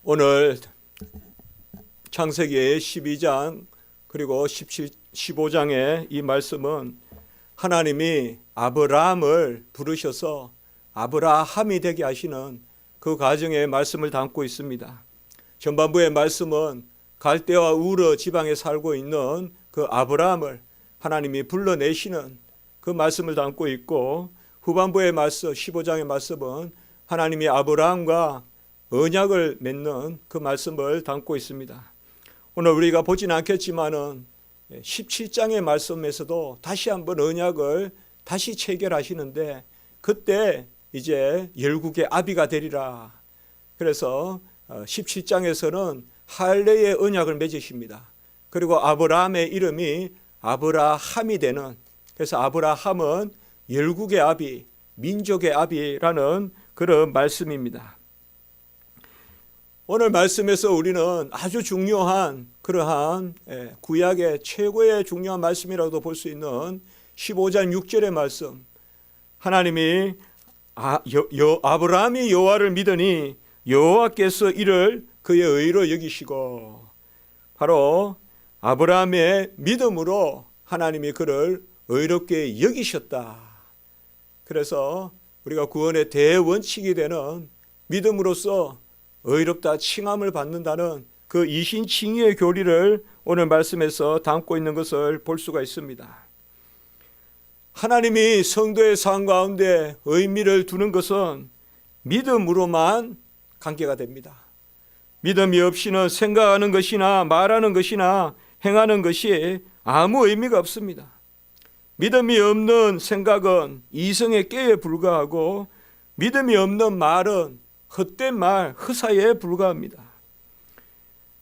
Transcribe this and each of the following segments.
오늘 창세기 12장 그리고 15장의 이 말씀은 하나님이 아브라함을 부르셔서 아브라함이 되게 하시는 그 과정의 말씀을 담고 있습니다. 전반부의 말씀은 갈대아 우르 지방에 살고 있는 그 아브라함을 하나님이 불러내시는 그 말씀을 담고 있고, 후반부의 말씀 15장의 말씀은 하나님이 아브라함과 언약을 맺는 그 말씀을 담고 있습니다. 오늘 우리가 보지는 않겠지만은 17장의 말씀에서도 다시 한번 언약을 다시 체결하시는데, 그때 이제 열국의 아비가 되리라. 그래서 17장에서는 할례의 언약을 맺으십니다. 그리고 아브라함의 이름이 아브라함이 되는, 그래서 아브라함은 열국의 아비, 민족의 아비라는 그런 말씀입니다. 오늘 말씀에서 우리는 아주 중요한 그러한 구약의 최고의 중요한 말씀이라고도 볼 수 있는 15장 6절의 말씀, 하나님이 아브라함이 여호와를 믿으니 여호와께서 이를 그의 의로 여기시고, 바로 아브라함의 믿음으로 하나님이 그를 의롭게 여기셨다. 그래서 우리가 구원의 대원칙이 되는 믿음으로써 의롭다 칭함을 받는다는 그 이신칭의의 교리를 오늘 말씀에서 담고 있는 것을 볼 수가 있습니다. 하나님이 성도의 삶 가운데 의미를 두는 것은 믿음으로만 관계가 됩니다. 믿음이 없이는 생각하는 것이나 말하는 것이나 행하는 것이 아무 의미가 없습니다. 믿음이 없는 생각은 이성의 깨에 불과하고, 믿음이 없는 말은 헛된 말, 허사에 불과합니다.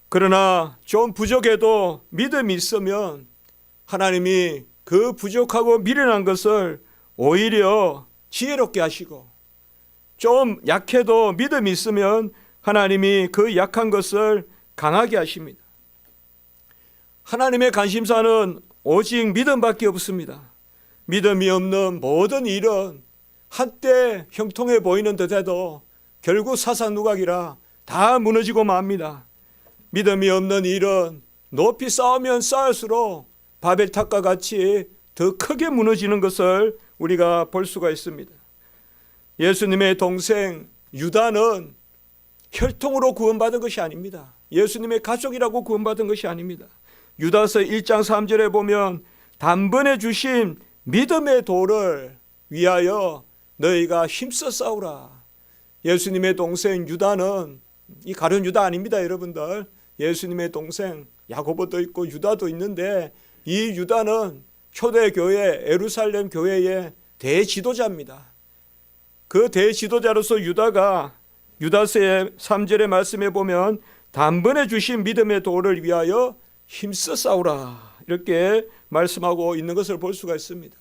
그러나 좀 부족해도 믿음이 있으면 하나님이 그 부족하고 미련한 것을 오히려 지혜롭게 하시고, 좀 약해도 믿음이 있으면 하나님이 그 약한 것을 강하게 하십니다. 하나님의 관심사는 오직 믿음밖에 없습니다. 믿음이 없는 모든 일은 한때 형통해 보이는 듯해도 결국 사사누각이라 다 무너지고 맙니다. 믿음이 없는 일은 높이 쌓으면 쌓을수록 바벨탑과 같이 더 크게 무너지는 것을 우리가 볼 수가 있습니다. 예수님의 동생 유다는 혈통으로 구원받은 것이 아닙니다. 예수님의 가족이라고 구원받은 것이 아닙니다. 유다서 1장 3절에 보면 단번에 주신 믿음의 도를 위하여 너희가 힘써 싸우라. 예수님의 동생 유다는 이 가룟 유다 아닙니다, 여러분들. 예수님의 동생 야고보도 있고 유다도 있는데, 이 유다는 초대교회 예루살렘 교회의 대지도자입니다. 그 대지도자로서 유다가 유다서의 3절의 말씀에 보면 단번에 주신 믿음의 도를 위하여 힘써 싸우라, 이렇게 말씀하고 있는 것을 볼 수가 있습니다.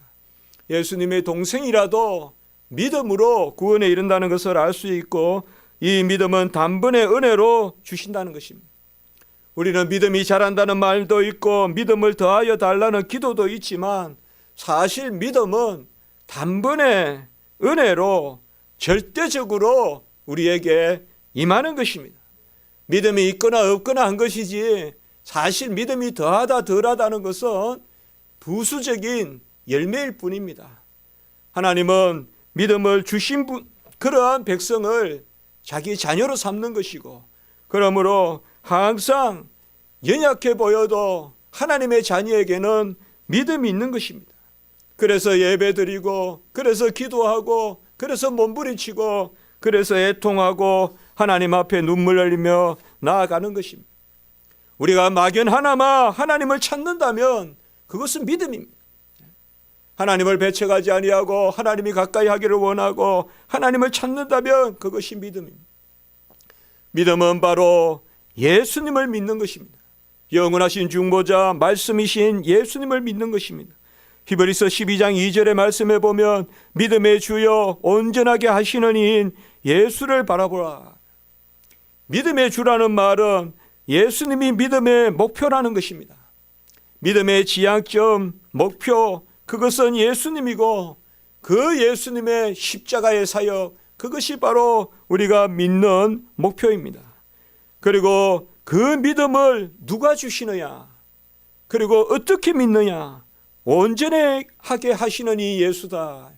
예수님의 동생이라도 믿음으로 구원에 이른다는 것을 알 수 있고, 이 믿음은 단번에 은혜로 주신다는 것입니다. 우리는 믿음이 자란다는 말도 있고 믿음을 더하여 달라는 기도도 있지만, 사실 믿음은 단번에 은혜로 절대적으로 우리에게 임하는 것입니다. 믿음이 있거나 없거나 한 것이지, 사실 믿음이 더하다 덜하다는 것은 부수적인 열매일 뿐입니다. 하나님은 믿음을 주신 그러한 백성을 자기 자녀로 삼는 것이고, 그러므로 항상 연약해 보여도 하나님의 자녀에게는 믿음이 있는 것입니다. 그래서 예배드리고, 그래서 기도하고, 그래서 몸부림치고, 그래서 애통하고 하나님 앞에 눈물 흘리며 나아가는 것입니다. 우리가 막연하나마 하나님을 찾는다면 그것은 믿음입니다. 하나님을 배척하지 아니하고 하나님이 가까이 하기를 원하고 하나님을 찾는다면 그것이 믿음입니다. 믿음은 바로 예수님을 믿는 것입니다. 영원하신 중보자 말씀이신 예수님을 믿는 것입니다. 히브리서 12장 2절의 말씀에 보면 믿음의 주여 온전하게 하시는 이인 예수를 바라보라. 믿음의 주라는 말은 예수님이 믿음의 목표라는 것입니다. 믿음의 지향점, 목표, 그것은 예수님이고, 그 예수님의 십자가의 사역, 그것이 바로 우리가 믿는 목표입니다. 그리고 그 믿음을 누가 주시느냐, 그리고 어떻게 믿느냐, 온전하게 하시는 이 예수다.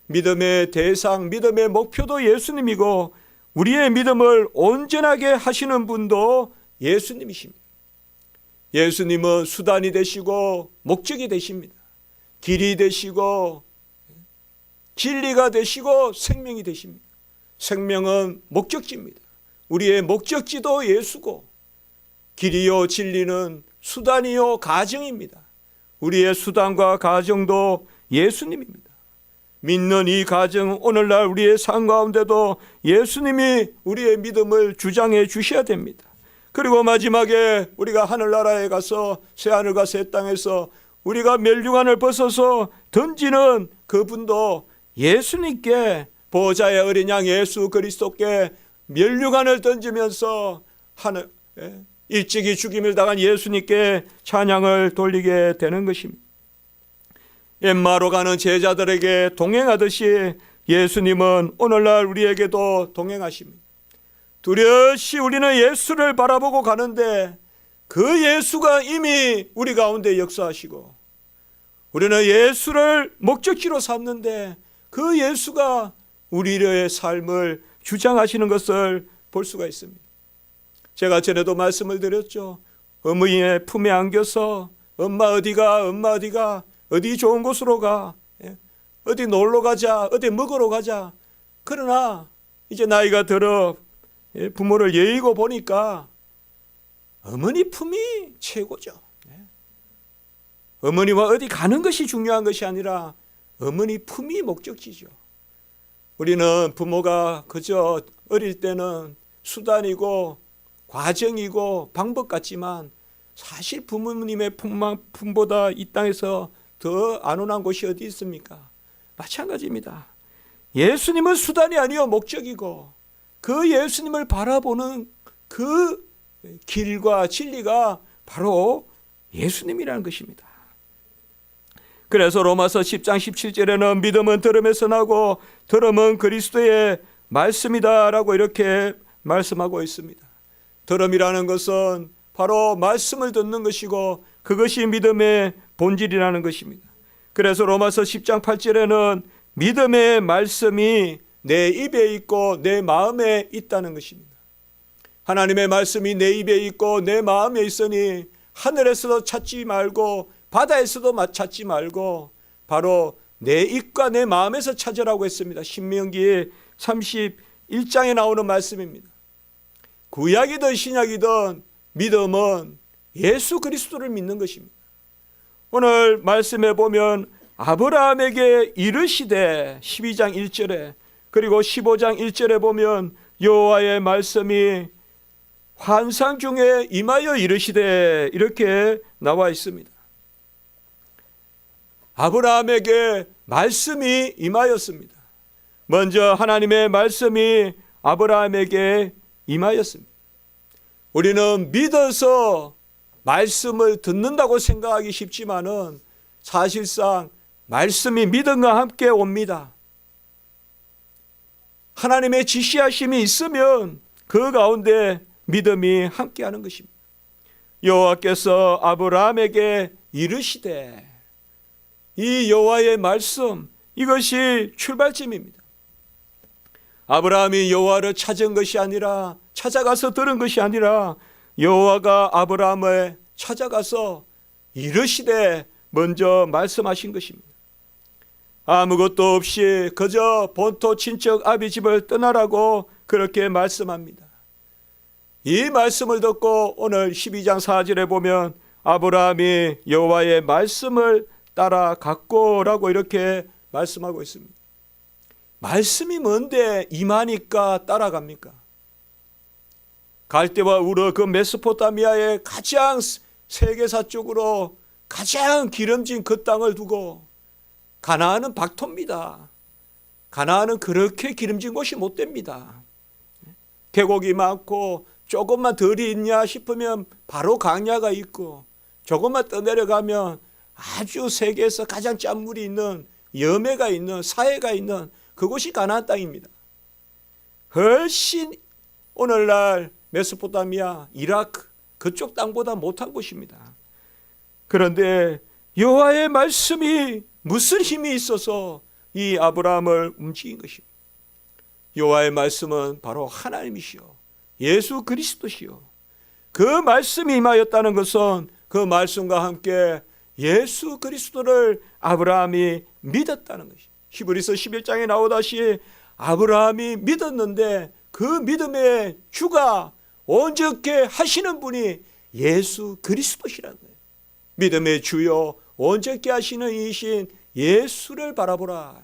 믿음의 대상, 믿음의 목표도 예수님이고 우리의 믿음을 온전하게 하시는 분도 예수님이십니다. 예수님은 수단이 되시고 목적이 되십니다. 길이 되시고 진리가 되시고 생명이 되십니다. 생명은 목적지입니다. 우리의 목적지도 예수고 길이요 진리는 수단이요 가정입니다. 우리의 수단과 가정도 예수님입니다. 믿는 이 가정, 오늘날 우리의 삶 가운데도 예수님이 우리의 믿음을 주장해 주셔야 됩니다. 그리고 마지막에 우리가 하늘나라에 가서 새하늘과 새 땅에서 우리가 멸류관을 벗어서 던지는 그분도 예수님께, 보호자의 어린 양 예수 그리스도께 멸류관을 던지면서 일찍이 죽임을 당한 예수님께 찬양을 돌리게 되는 것입니다. 엠마오로 가는 제자들에게 동행하듯이 예수님은 오늘날 우리에게도 동행하십니다. 두려시 우리는 예수를 바라보고 가는데 그 예수가 이미 우리 가운데 역사하시고 우리는 예수를 목적지로 삼는데 그 예수가 우리의 삶을 주장하시는 것을 볼 수가 있습니다. 제가 전에도 말씀을 드렸죠. 어머니의 품에 안겨서 엄마 어디가, 엄마 어디가, 어디 좋은 곳으로 가, 어디 놀러 가자, 어디 먹으러 가자. 그러나 이제 나이가 들어 부모를 여의고 보니까 어머니 품이 최고죠. 어머니와 어디 가는 것이 중요한 것이 아니라 어머니 품이 목적지죠. 우리는 부모가 그저 어릴 때는 수단이고 과정이고 방법 같지만 사실 부모님의 품보다 이 땅에서 더 안온한 곳이 어디 있습니까? 마찬가지입니다. 예수님은 수단이 아니요 목적이고 그 예수님을 바라보는 그 길과 진리가 바로 예수님이라는 것입니다. 그래서 로마서 10장 17절에는 믿음은 들음에서 나고 들음은 그리스도의 말씀이다 라고 이렇게 말씀하고 있습니다. 들음이라는 것은 바로 말씀을 듣는 것이고 그것이 믿음의 본질이라는 것입니다. 그래서 로마서 10장 8절에는 믿음의 말씀이 내 입에 있고 내 마음에 있다는 것입니다. 하나님의 말씀이 내 입에 있고 내 마음에 있으니 하늘에서도 찾지 말고 바다에서도 찾지 말고 바로 내 입과 내 마음에서 찾으라고 했습니다. 신명기 31장에 나오는 말씀입니다. 구약이든 신약이든 믿음은 예수 그리스도를 믿는 것입니다. 오늘 말씀에 보면 아브라함에게 이르시되 12장 1절에 그리고 15장 1절에 보면 여호와의 말씀이 환상 중에 임하여 이르시되 이렇게 나와 있습니다. 아브라함에게 말씀이 임하였습니다. 먼저 하나님의 말씀이 아브라함에게 임하였습니다. 우리는 믿어서 말씀을 듣는다고 생각하기 쉽지만은 사실상 말씀이 믿음과 함께 옵니다. 하나님의 지시하심이 있으면 그 가운데 믿음이 함께하는 것입니다. 여호와께서 아브라함에게 이르시되 이 여호와의 말씀 이것이 출발점입니다. 아브라함이 여호와를 찾은 것이 아니라 찾아가서 들은 것이 아니라 여호와가 아브라함을 찾아가서 이르시되 먼저 말씀하신 것입니다. 아무것도 없이 그저 본토 친척 아비 집을 떠나라고 그렇게 말씀합니다. 이 말씀을 듣고 오늘 12장 4절에 보면 아브라함이 여호와의 말씀을 따라갔고라고 이렇게 말씀하고 있습니다. 말씀이 뭔데 임하니까 따라갑니까? 갈대와 우르 그 메소포타미아의 가장 세계사 쪽으로 가장 기름진 그 땅을 두고 가나안은 박토입니다. 가나안은 그렇게 기름진 곳이 못 됩니다. 계곡이 많고 조금만 덜이 있냐 싶으면 바로 강야가 있고 조금만 떠내려가면 아주 세계에서 가장 짠물이 있는 염해가 있는 사해가 있는 그곳이 가나안 땅입니다. 훨씬 오늘날 메소포타미아, 이라크 그쪽 땅보다 못한 곳입니다. 그런데 여호와의 말씀이 무슨 힘이 있어서 이 아브라함을 움직인 것입니다. 여호와의 말씀은 바로 하나님이시요 예수 그리스도시요. 그 말씀이 임하였다는 것은 그 말씀과 함께 예수 그리스도를 아브라함이 믿었다는 것입니다. 히브리서 11장에 나오다시 아브라함이 믿었는데 그 믿음의 주가 온전케 하시는 분이 예수 그리스도시라는 거예요. 믿음의 주요 온전케 하시는 이신 예수를 바라보라.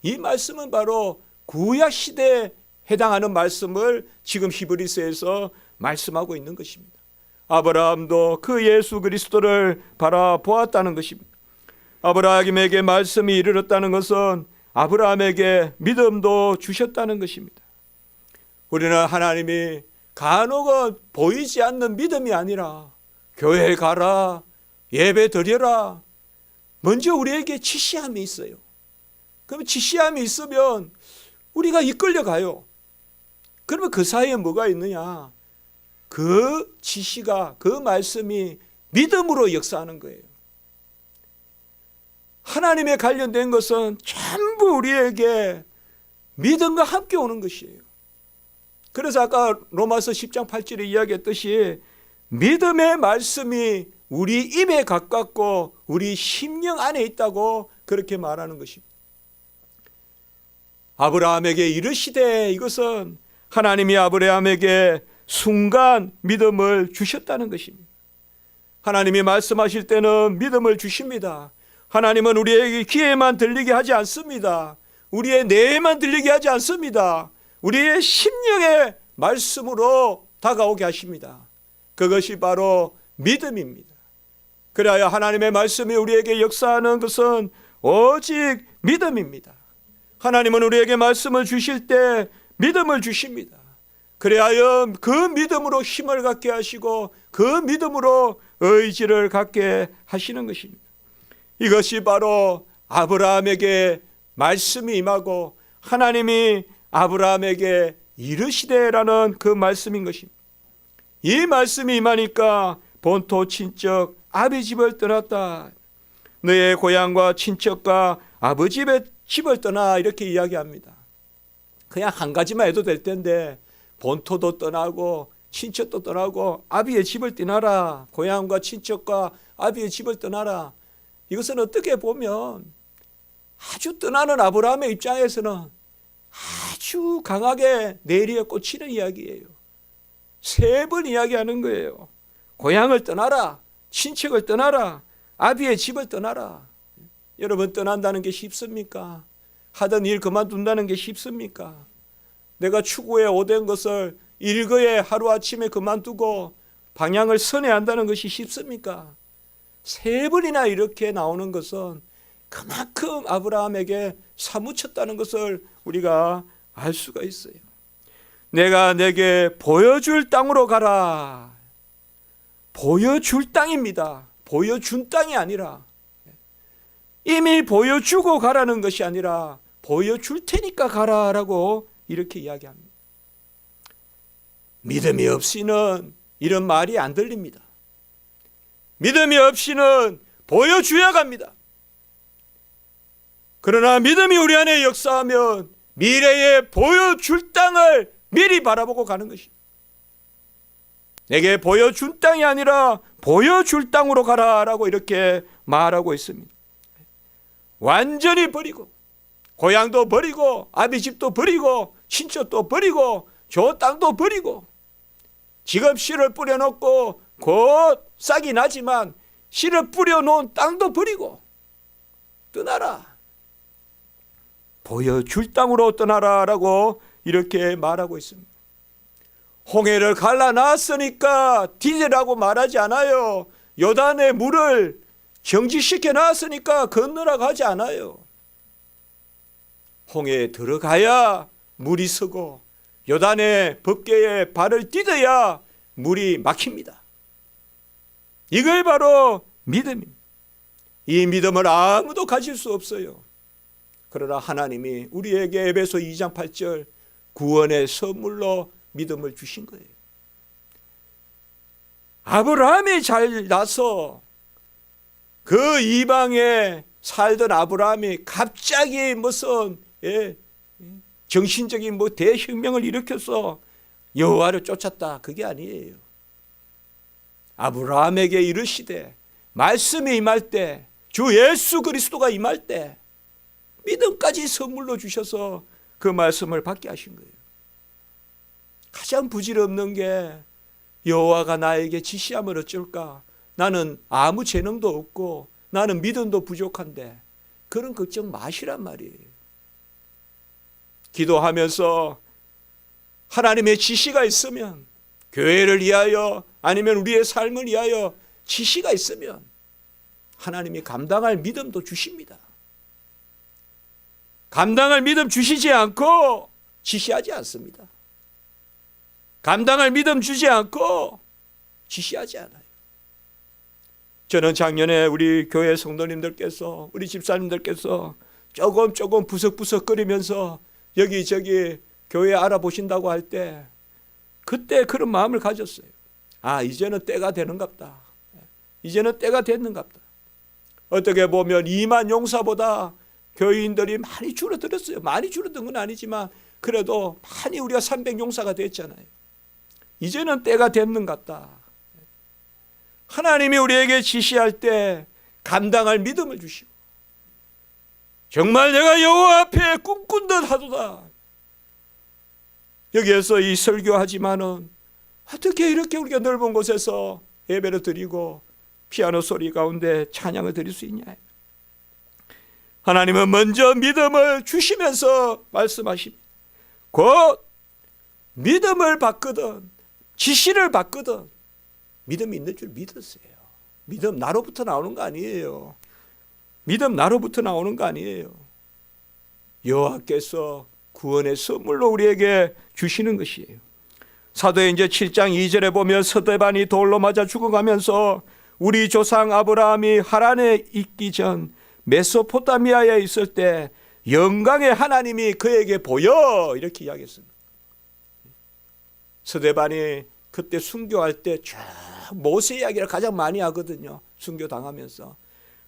이 말씀은 바로 구약 시대에 해당하는 말씀을 지금 히브리서에서 말씀하고 있는 것입니다. 아브라함도 그 예수 그리스도를 바라보았다는 것입니다. 아브라함에게 말씀이 이르렀다는 것은 아브라함에게 믿음도 주셨다는 것입니다. 우리는 하나님이 간혹은 보이지 않는 믿음이 아니라 교회에 가라, 예배 드려라, 먼저 우리에게 지시함이 있어요. 그러면 지시함이 있으면 우리가 이끌려 가요. 그러면 그 사이에 뭐가 있느냐? 그 지시가, 그 말씀이 믿음으로 역사하는 거예요. 하나님에 관련된 것은 전부 우리에게 믿음과 함께 오는 것이에요. 그래서 아까 로마서 10장 8절에 이야기했듯이 믿음의 말씀이 우리 입에 가깝고 우리 심령 안에 있다고 그렇게 말하는 것입니다. 아브라함에게 이르시되, 이것은 하나님이 아브라함에게 순간 믿음을 주셨다는 것입니다. 하나님이 말씀하실 때는 믿음을 주십니다. 하나님은 우리에게 귀에만 들리게 하지 않습니다. 우리의 뇌에만 들리게 하지 않습니다. 우리의 심령의 말씀으로 다가오게 하십니다. 그것이 바로 믿음입니다. 그래야 하나님의 말씀이 우리에게 역사하는 것은 오직 믿음입니다. 하나님은 우리에게 말씀을 주실 때 믿음을 주십니다. 그래야 그 믿음으로 힘을 갖게 하시고 그 믿음으로 의지를 갖게 하시는 것입니다. 이것이 바로 아브라함에게 말씀이 임하고 하나님이 아브라함에게 이르시되라는 그 말씀인 것입니다. 이 말씀이 임하니까 본토 친척 아비 집을 떠났다. 너의 고향과 친척과 아버지의 집을 떠나, 이렇게 이야기합니다. 그냥 한 가지만 해도 될 텐데 본토도 떠나고 친척도 떠나고 아비의 집을 떠나라. 고향과 친척과 아비의 집을 떠나라. 이것은 어떻게 보면 아주 떠나는 아브라함의 입장에서는 아주 강하게 내리에 꽂히는 이야기예요. 3번 이야기하는 거예요. 고향을 떠나라, 친척을 떠나라, 아비의 집을 떠나라. 여러분, 떠난다는 게 쉽습니까? 하던 일 그만둔다는 게 쉽습니까? 내가 추구해 오던 것을 일거에 하루아침에 그만두고 방향을 선회한다는 것이 쉽습니까? 3번이나 이렇게 나오는 것은 그만큼 아브라함에게 사무쳤다는 것을 우리가 알 수가 있어요. 내가 내게 보여줄 땅으로 가라. 보여줄 땅입니다. 보여준 땅이 아니라, 이미 보여주고 가라는 것이 아니라 보여줄 테니까 가라라고 이렇게 이야기합니다. 믿음이 없이는 이런 말이 안 들립니다. 믿음이 없이는 보여줘야 갑니다. 그러나 믿음이 우리 안에 역사하면 미래에 보여줄 땅을 미리 바라보고 가는 것입니다. 내게 보여준 땅이 아니라 보여줄 땅으로 가라라고 이렇게 말하고 있습니다. 완전히 버리고, 고향도 버리고, 아비 집도 버리고, 친척도 버리고, 저 땅도 버리고, 지금 씨를 뿌려놓고 곧 싹이 나지만 씨를 뿌려놓은 땅도 버리고 떠나라. 보여줄 땅으로 떠나라라고 이렇게 말하고 있습니다. 홍해를 갈라놨으니까 디제라고 말하지 않아요. 요단의 물을 정지시켜 놨으니까 건너라고 하지 않아요. 홍해에 들어가야 물이 서고 요단의 법궤에 발을 디뎌야 물이 막힙니다. 이걸 바로 믿음입니다. 이 믿음을 아무도 가질 수 없어요. 그러나 하나님이 우리에게 에베소 2장 8절 구원의 선물로 믿음을 주신 거예요. 아브라함이 잘 나서 그 이방에 살던 아브라함이 갑자기 무슨 정신적인 대혁명을 일으켜서 여호와를 쫓았다, 그게 아니에요. 아브라함에게 이르시되 말씀이 임할 때, 주 예수 그리스도가 임할 때 믿음까지 선물로 주셔서 그 말씀을 받게 하신 거예요. 가장 부질없는 게 여호와가 나에게 지시하면 어쩔까? 나는 아무 재능도 없고 나는 믿음도 부족한데, 그런 걱정 마시란 말이에요. 기도하면서 하나님의 지시가 있으면, 교회를 위하여 아니면 우리의 삶을 위하여 지시가 있으면 하나님이 감당할 믿음도 주십니다. 감당할 믿음 주시지 않고 지시하지 않습니다. 감당할 믿음 주지 않고 지시하지 않아요. 저는 작년에 우리 교회 성도님들께서, 우리 집사님들께서 조금 부석부석거리면서 여기저기 교회 알아보신다고 할 때 그때 그런 마음을 가졌어요. 아, 이제는 때가 되는갑다. 이제는 때가 됐는갑다. 어떻게 보면 2만 용사보다 교인들이 많이 줄어들었어요. 많이 줄어든 건 아니지만 그래도 많이 우리가 300용사가 됐잖아요. 이제는 때가 됐는 것 같다. 하나님이 우리에게 지시할 때 감당할 믿음을 주시고, 정말 내가 여호와 앞에 꿈꾼 듯 하도다. 여기에서 이 설교하지만은 어떻게 이렇게 우리가 넓은 곳에서 예배를 드리고 피아노 소리 가운데 찬양을 드릴 수 있냐. 하나님은 먼저 믿음을 주시면서 말씀하십니다. 곧 믿음을 받거든, 지시를 받거든 믿음이 있는 줄 믿으세요. 믿음 나로부터 나오는 거 아니에요. 믿음 나로부터 나오는 거 아니에요. 여호와께서 구원의 선물로 우리에게 주시는 것이에요. 사도행전 7장 2절에 보면 스데반이 돌로 맞아 죽어가면서 우리 조상 아브라함이 하란에 있기 전 메소포타미아에 있을 때 영광의 하나님이 그에게 보여, 이렇게 이야기했습니다. 스데반이 그때 순교할 때 쭉 모세 이야기를 가장 많이 하거든요. 순교 당하면서.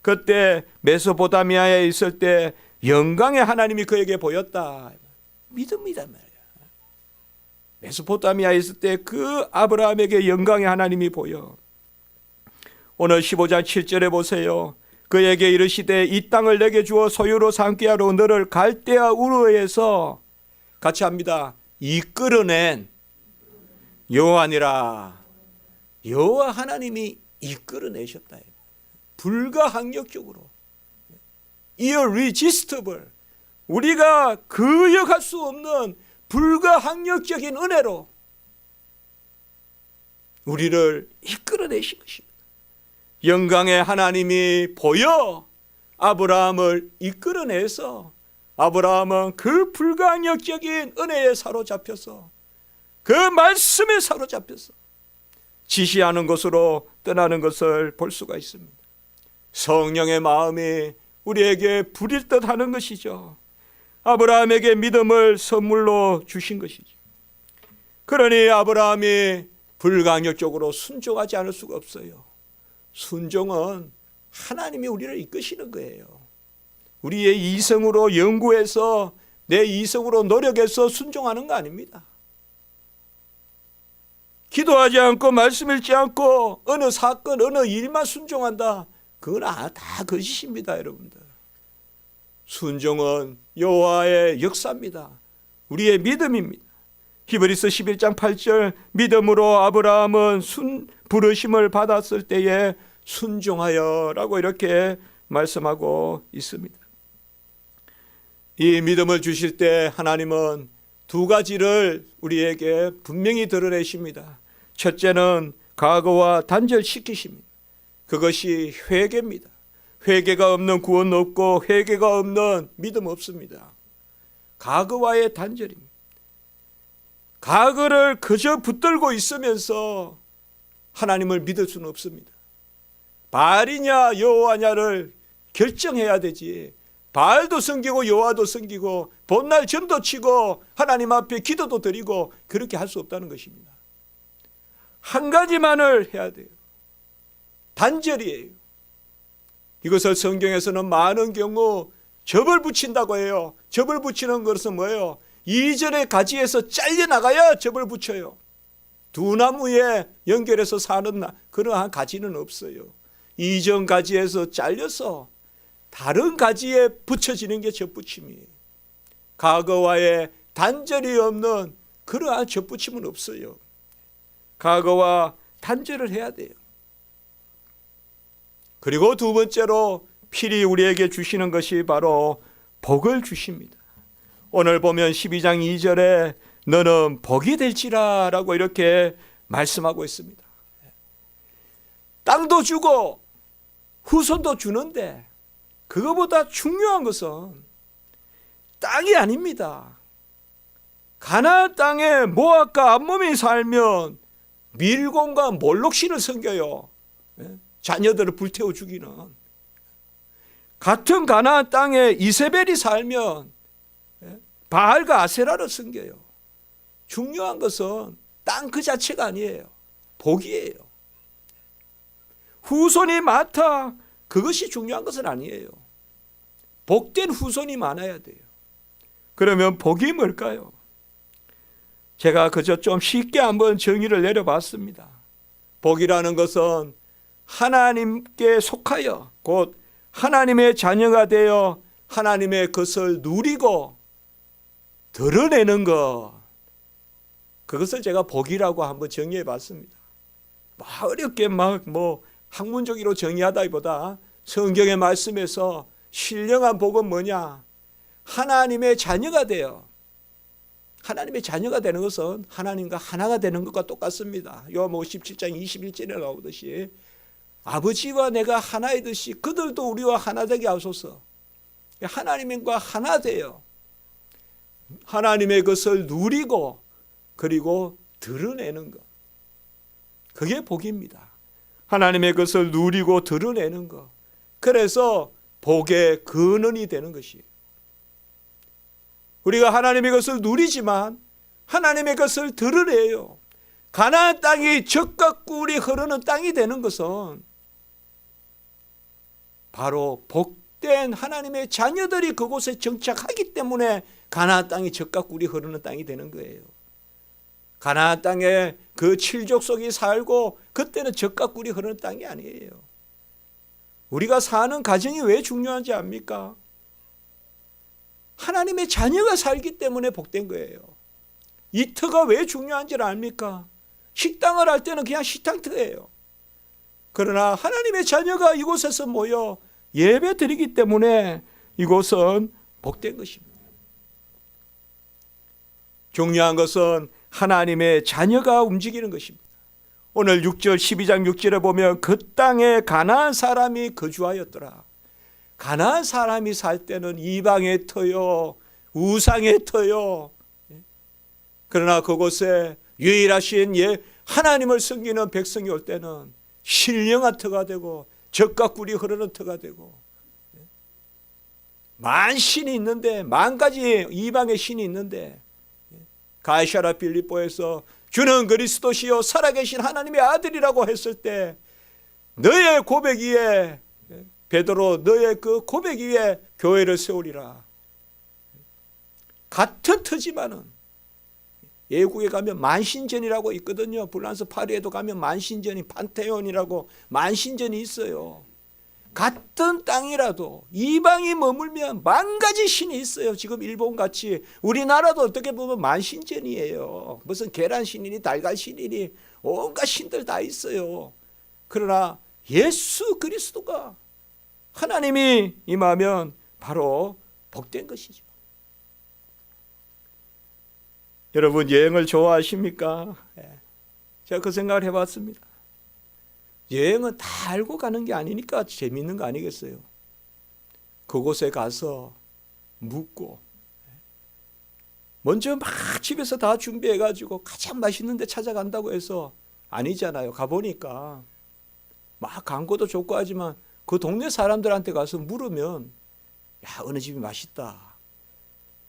그때 메소포타미아에 있을 때 영광의 하나님이 그에게 보였다. 믿음이란 말이야. 메소포타미아에 있을 때 그 아브라함에게 영광의 하나님이 보여. 오늘 15장 7절에 보세요. 그에게 이르시되 이 땅을 내게 주어 소유로 삼게 하러 너를 갈대아 우르에서, 같이 합니다, 이끌어낸 여호와니라. 여호와 하나님이 이끌어내셨다. 불가항력적으로, irresistible, 우리가 거역할 수 없는 불가항력적인 은혜로 우리를 이끌어내신 것입니다. 영광의 하나님이 보여 아브라함을 이끌어내서 아브라함은 그 불가항력적인 은혜에 사로잡혀서, 그 말씀에 사로잡혀서 지시하는 것으로 떠나는 것을 볼 수가 있습니다. 성령의 마음이 우리에게 부릴 듯 하는 것이죠. 아브라함에게 믿음을 선물로 주신 것이죠. 그러니 아브라함이 불가항력적으로 순종하지 않을 수가 없어요. 순종은 하나님이 우리를 이끄시는 거예요. 우리의 이성으로 연구해서, 내 이성으로 노력해서 순종하는 거 아닙니다. 기도하지 않고 말씀 읽지 않고 어느 사건, 어느 일만 순종한다, 그건 다 거짓입니다, 여러분들. 순종은 여호와의 역사입니다. 우리의 믿음입니다. 히브리서 11장 8절, 믿음으로 아브라함은 부르심을 받았을 때에 순종하여라고 이렇게 말씀하고 있습니다. 이 믿음을 주실 때 하나님은 두 가지를 우리에게 분명히 드러내십니다. 첫째는 과거와 단절시키십니다. 그것이 회개입니다. 회개가 없는 구원 없고 회개가 없는 믿음 없습니다. 과거와의 단절입니다. 과거를 그저 붙들고 있으면서 하나님을 믿을 수는 없습니다. 바알이냐 여호와냐를 결정해야 되지. 바알도 섬기고 여호와도 섬기고 본날 점도 치고 하나님 앞에 기도도 드리고 그렇게 할 수 없다는 것입니다. 한 가지만을 해야 돼요. 단절이에요. 이것을 성경에서는 많은 경우 접을 붙인다고 해요. 접을 붙이는 것은 뭐예요? 이전의 가지에서 잘려나가야 접을 붙여요. 두 나무에 연결해서 사는 그러한 가지는 없어요. 이전 가지에서 잘려서 다른 가지에 붙여지는 게 접붙임이에요. 과거와의 단절이 없는 그러한 접붙임은 없어요. 과거와 단절을 해야 돼요. 그리고 두 번째로 필히 우리에게 주시는 것이 바로 복을 주십니다. 오늘 보면 12장 2절에 너는 복이 될지라 라고 이렇게 말씀하고 있습니다. 땅도 주고 후손도 주는데 그거보다 중요한 것은 땅이 아닙니다. 가나안 땅에 모압과 암몬이 살면 밀곤과 몰록신을 섬겨요. 자녀들을 불태워 죽이는. 같은 가나안 땅에 이세벨이 살면 바알과 아세라를 섬겨요. 중요한 것은 땅 그 자체가 아니에요. 복이에요. 후손이 많다. 그것이 중요한 것은 아니에요. 복된 후손이 많아야 돼요. 그러면 복이 뭘까요? 제가 그저 좀 쉽게 한번 정의를 내려봤습니다. 복이라는 것은 하나님께 속하여 곧 하나님의 자녀가 되어 하나님의 것을 누리고 드러내는 것, 그것을 제가 복이라고 한번 정의해 봤습니다. 어렵게 학문적으로 정의하다기보다 성경의 말씀에서 신령한 복은 뭐냐? 하나님의 자녀가 되어, 하나님의 자녀가 되는 것은 하나님과 하나가 되는 것과 똑같습니다. 요한복음 17장 21절에 나오듯이 아버지와 내가 하나이듯이 그들도 우리와 하나 되게 하소서. 하나님과 하나 되어 하나님의 것을 누리고 그리고 드러내는 것, 그게 복입니다. 하나님의 것을 누리고 드러내는 것, 그래서 복의 근원이 되는 것이에요. 우리가 하나님의 것을 누리지만 하나님의 것을 드러내요. 가나안 땅이 젖과 꿀이 흐르는 땅이 되는 것은 바로 복된 하나님의 자녀들이 그곳에 정착하기 때문에 가나안 땅이 젖과 꿀이 흐르는 땅이 되는 거예요. 가나안 땅에 그 칠족속이 살고 그때는 젖과 꿀이 흐르는 땅이 아니에요. 우리가 사는 가정이 왜 중요한지 압니까? 하나님의 자녀가 살기 때문에 복된 거예요. 이 터가 왜 중요한지를 압니까? 식당을 할 때는 그냥 식당터예요. 그러나 하나님의 자녀가 이곳에서 모여 예배 드리기 때문에 이곳은 복된 것입니다. 중요한 것은 하나님의 자녀가 움직이는 것입니다. 오늘 6절 12장 6절에 보면 그 땅에 가나안 사람이 거주하였더라. 가나안 사람이 살 때는 이방의 터요, 우상의 터요. 그러나 그곳에 유일하신 하나님을 섬기는 백성이 올 때는 신령한 터가 되고 젖과 꿀이 흐르는 터가 되고, 만 신이 있는데, 만 가지 이방의 신이 있는데, 가이사랴 빌립보에서 주는 그리스도시요 살아계신 하나님의 아들이라고 했을 때 너의 고백 위에, 베드로 너의 그 고백 위에 교회를 세우리라. 같은 터지만은 예국에 가면 만신전이라고 있거든요. 불란서 파리에도 가면 만신전이, 판테온이라고 만신전이 있어요. 같은 땅이라도 이방이 머물면 만 가지 신이 있어요. 지금 일본같이 우리나라도 어떻게 보면 만신전이에요. 무슨 계란신이니 달걀신이니 온갖 신들 다 있어요. 그러나 예수 그리스도가 하나님이 임하면 바로 복된 것이죠. 여러분 여행을 좋아하십니까? 제가 그 생각을 해봤습니다. 여행은 다 알고 가는 게 아니니까 재미있는 거 아니겠어요? 그곳에 가서 묵고 먼저 막 집에서 다 준비해가지고 가장 맛있는 데 찾아간다고 해서 아니잖아요. 가보니까 막 광고도 좋고 하지만 그 동네 사람들한테 가서 물으면 야 어느 집이 맛있다.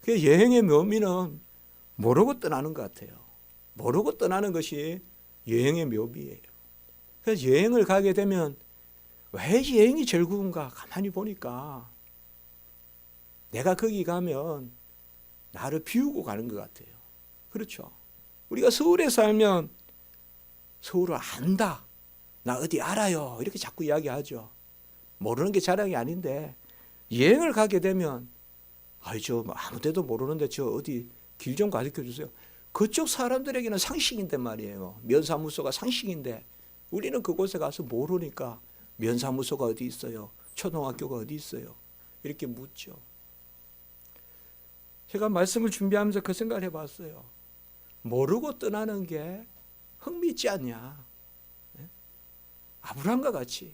여행의 묘미는 모르고 떠나는 것 같아요. 모르고 떠나는 것이 여행의 묘미예요. 그래서 여행을 가게 되면 왜 여행이 즐거운가 가만히 보니까 내가 거기 가면 나를 비우고 가는 것 같아요. 그렇죠? 우리가 서울에 살면 서울을 안다, 나 어디 알아요, 이렇게 자꾸 이야기하죠. 모르는 게 자랑이 아닌데 여행을 가게 되면 저 아무 데도 모르는데 저 어디 길 좀 가르쳐 주세요. 그쪽 사람들에게는 상식인데 말이에요. 면사무소가 상식인데 우리는 그곳에 가서 모르니까 면사무소가 어디 있어요? 초등학교가 어디 있어요? 이렇게 묻죠. 제가 말씀을 준비하면서 그 생각을 해봤어요. 모르고 떠나는 게 흥미있지 않냐? 아브라함과 같이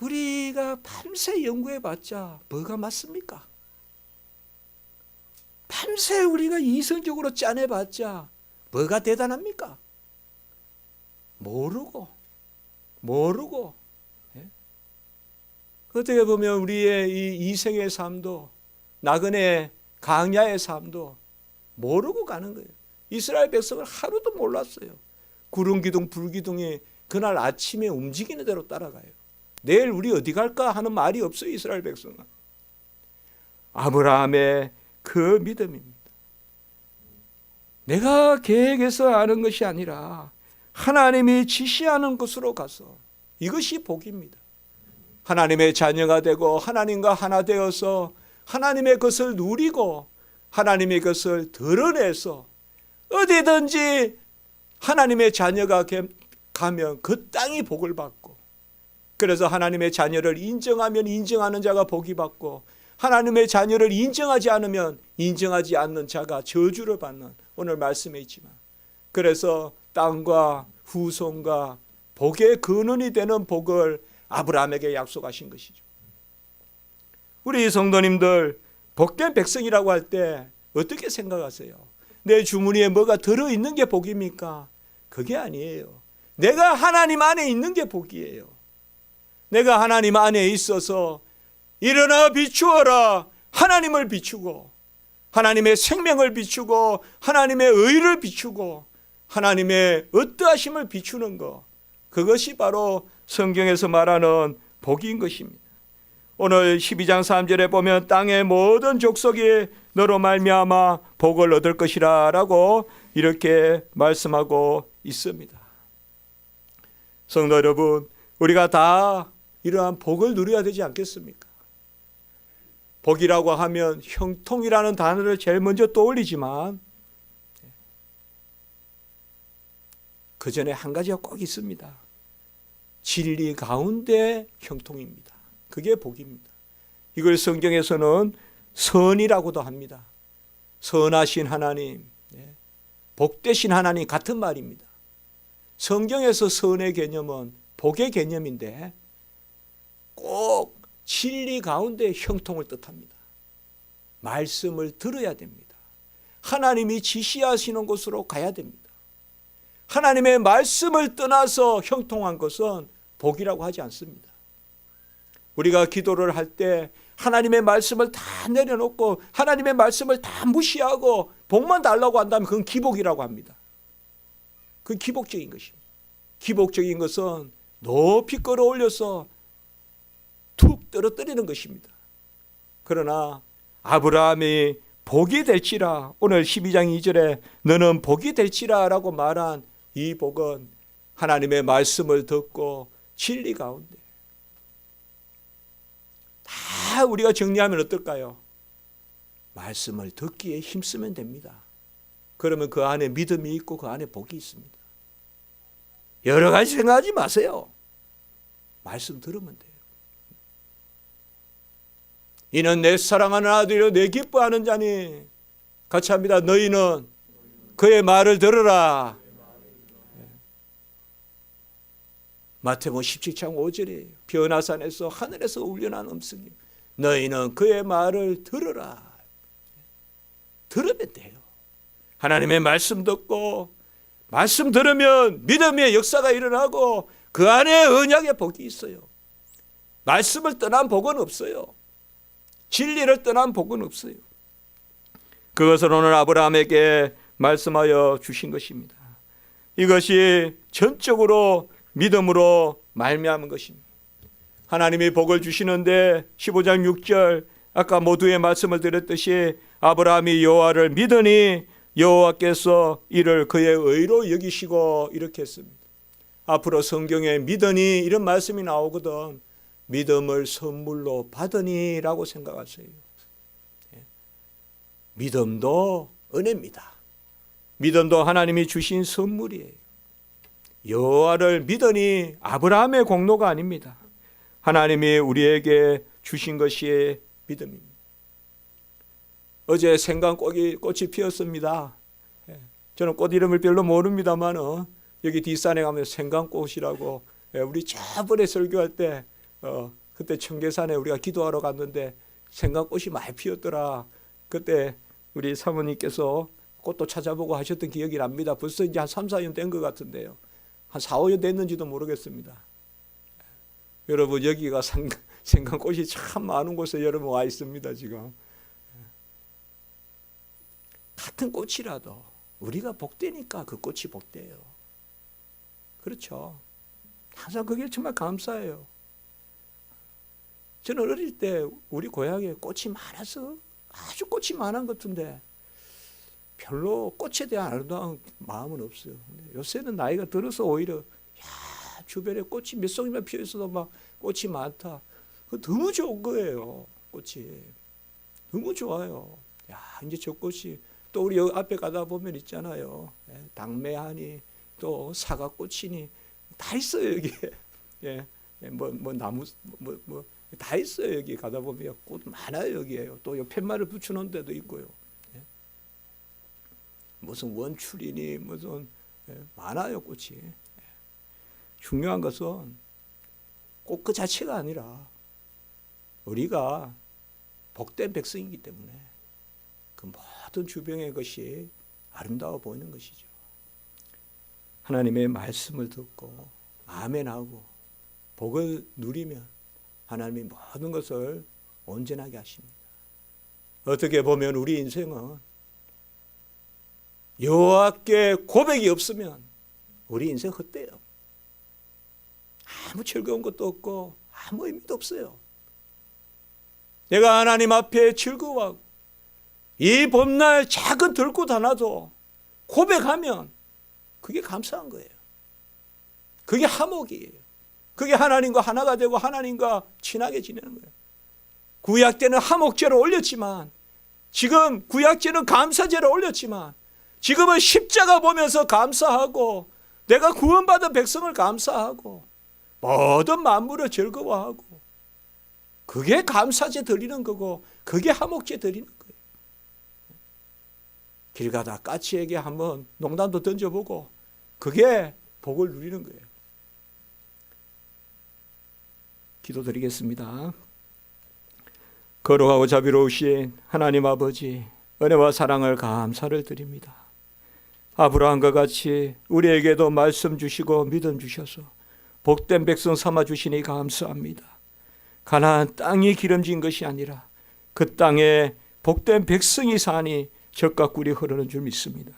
우리가 밤새 연구해봤자 뭐가 맞습니까? 밤새 우리가 이성적으로 짜내봤자 뭐가 대단합니까? 모르고 어떻게 보면 우리의 이 이생의 삶도 나그네 강야의 삶도 모르고 가는 거예요. 이스라엘 백성은 하루도 몰랐어요. 구름 기둥 불 기둥이 그날 아침에 움직이는 대로 따라가요. 내일 우리 어디 갈까 하는 말이 없어요. 이스라엘 백성은. 아브라함의 그 믿음입니다. 내가 계획해서 아는 것이 아니라 하나님이 지시하는 곳으로 가서, 이것이 복입니다. 하나님의 자녀가 되고 하나님과 하나 되어서 하나님의 것을 누리고 하나님의 것을 드러내서 어디든지 하나님의 자녀가 가면 그 땅이 복을 받고, 그래서 하나님의 자녀를 인정하면 인정하는 자가 복이 받고 하나님의 자녀를 인정하지 않으면 인정하지 않는 자가 저주를 받는 오늘 말씀에 있지만, 그래서 땅과 후손과 복의 근원이 되는 복을 아브라함에게 약속하신 것이죠. 우리 성도님들 복된 백성이라고 할 때 어떻게 생각하세요? 내 주머니에 뭐가 들어있는 게 복입니까? 그게 아니에요. 내가 하나님 안에 있는 게 복이에요. 내가 하나님 안에 있어서 일어나 비추어라, 하나님을 비추고 하나님의 생명을 비추고 하나님의 의를 비추고 하나님의 어떠하심을 비추는 것, 그것이 바로 성경에서 말하는 복인 것입니다. 오늘 12장 3절에 보면 땅의 모든 족속이 너로 말미암아 복을 얻을 것이라 라고 이렇게 말씀하고 있습니다. 성도 여러분, 우리가 다 이러한 복을 누려야 되지 않겠습니까? 복이라고 하면 형통이라는 단어를 제일 먼저 떠올리지만 그 전에 한 가지가 꼭 있습니다. 진리 가운데 형통입니다. 그게 복입니다. 이걸 성경에서는 선이라고도 합니다. 선하신 하나님, 복되신 하나님 같은 말입니다. 성경에서 선의 개념은 복의 개념인데 꼭 진리 가운데 형통을 뜻합니다. 말씀을 들어야 됩니다. 하나님이 지시하시는 곳으로 가야 됩니다. 하나님의 말씀을 떠나서 형통한 것은 복이라고 하지 않습니다. 우리가 기도를 할 때 하나님의 말씀을 다 내려놓고 하나님의 말씀을 다 무시하고 복만 달라고 한다면 그건 기복이라고 합니다. 그건 기복적인 것입니다. 기복적인 것은 높이 끌어올려서 툭 떨어뜨리는 것입니다. 그러나 아브라함이 복이 될지라, 오늘 12장 2절에 너는 복이 될지라 라고 말한 이 복은 하나님의 말씀을 듣고 진리 가운데, 다 우리가 정리하면 어떨까요? 말씀을 듣기에 힘쓰면 됩니다. 그러면 그 안에 믿음이 있고 그 안에 복이 있습니다. 여러 가지 생각하지 마세요. 말씀 들으면 돼요. 이는 내 사랑하는 아들이요 내 기뻐하는 자니, 같이 합니다. 너희는 그의 말을 들으라. 마태복음 17장 5절이에요. 변화산에서 하늘에서 울려난 음성이 너희는 그의 말을 들으라. 들으면 돼요. 하나님의 말씀 듣고 말씀 들으면 믿음의 역사가 일어나고 그 안에 언약의 복이 있어요. 말씀을 떠난 복은 없어요. 진리를 떠난 복은 없어요. 그것을 오늘 아브라함에게 말씀하여 주신 것입니다. 이것이 전적으로 믿음으로 말미암은 것입니다. 하나님이 복을 주시는데 15장 6절 아까 모두의 말씀을 드렸듯이 아브라함이 여호와를 믿으니 여호와께서 이를 그의 의로 여기시고 이렇게 했습니다. 앞으로 성경에 믿으니 이런 말씀이 나오거든. 믿음을 선물로 받으니 라고 생각하세요. 믿음도 은혜입니다. 믿음도 하나님이 주신 선물이에요. 여호와를 믿으니 아브라함의 공로가 아닙니다. 하나님이 우리에게 주신 것이 믿음입니다. 어제 생강꽃이 피었습니다. 저는 꽃 이름을 별로 모릅니다만 여기 뒷산에 가면 생강꽃이라고 우리 저번에 설교할 때 그때 청계산에 우리가 기도하러 갔는데 생강꽃이 많이 피었더라. 그때 우리 사모님께서 꽃도 찾아보고 하셨던 기억이 납니다. 벌써 이제 한 3, 4년 된 것 같은데요. 한 4, 5년 됐는지도 모르겠습니다. 여러분 여기가 생강꽃이 참 많은 곳에 여러분 와 있습니다. 지금 같은 꽃이라도 우리가 복되니까 그 꽃이 복돼요. 그렇죠. 항상 그게 정말 감사해요. 저는 어릴 때 우리 고향에 꽃이 많아서 아주 꽃이 많은 것 같은데 별로 꽃에 대한 아름다운 마음은 없어요. 요새는 나이가 들어서 오히려 주변에 꽃이 몇 송이만 피어 있어도 막 꽃이 많다. 그 너무 좋은 거예요. 꽃이 너무 좋아요. 이제 저 꽃이 또 우리 여기 앞에 가다 보면 있잖아요. 당매하니 또 사과꽃이니 다 있어요 여기에. 뭐 나무 뭐 다 있어요. 여기 가다 보면 꽃 많아요. 여기에요. 또 팻말을 붙여놓은 데도 있고요. 무슨 원출이니 무슨 많아요. 꽃이. 중요한 것은 꽃 그 자체가 아니라 우리가 복된 백성이기 때문에 그 모든 주변의 것이 아름다워 보이는 것이죠. 하나님의 말씀을 듣고 아멘하고 복을 누리면 하나님이 모든 것을 온전하게 하십니다. 어떻게 보면 우리 인생은 여호와께 고백이 없으면 우리 인생 헛돼요. 아무 즐거운 것도 없고 아무 의미도 없어요. 내가 하나님 앞에 즐거워하고 이 봄날 작은 들꽃 하나도 고백하면 그게 감사한 거예요. 그게 화목이에요. 그게 하나님과 하나가 되고 하나님과 친하게 지내는 거예요. 구약 때는 화목제를 올렸지만 지금 구약 때는 감사제를 올렸지만 지금은 십자가 보면서 감사하고 내가 구원받은 백성을 감사하고 모든 만물을 즐거워하고 그게 감사제 드리는 거고 그게 화목제 드리는 거예요. 길 가다 까치에게 한번 농담도 던져보고 그게 복을 누리는 거예요. 기도드리겠습니다. 거룩하고 자비로우신 하나님 아버지, 은혜와 사랑을 감사를 드립니다. 아브라함과 같이 우리에게도 말씀 주시고 믿음 주셔서 복된 백성 삼아 주시니 감사합니다. 가나안 땅이 기름진 것이 아니라 그 땅에 복된 백성이 사니 젖과 꿀이 흐르는 줄 믿습니다.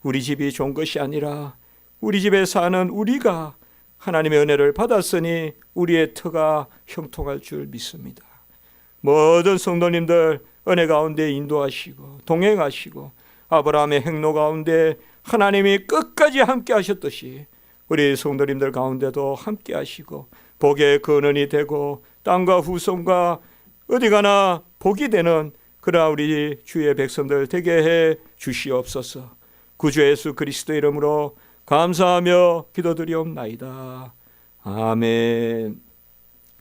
우리 집이 좋은 것이 아니라 우리 집에 사는 우리가 하나님의 은혜를 받았으니 우리의 터가 형통할 줄 믿습니다. 모든 성도님들 은혜 가운데 인도하시고 동행하시고 아브라함의 행로 가운데 하나님이 끝까지 함께 하셨듯이 우리 성도님들 가운데도 함께 하시고 복의 근원이 되고 땅과 후손과 어디 가나 복이 되는 그러나 우리 주의 백성들 되게 해 주시옵소서. 구주 예수 그리스도 이름으로 감사하며 기도드리옵나이다. 아멘.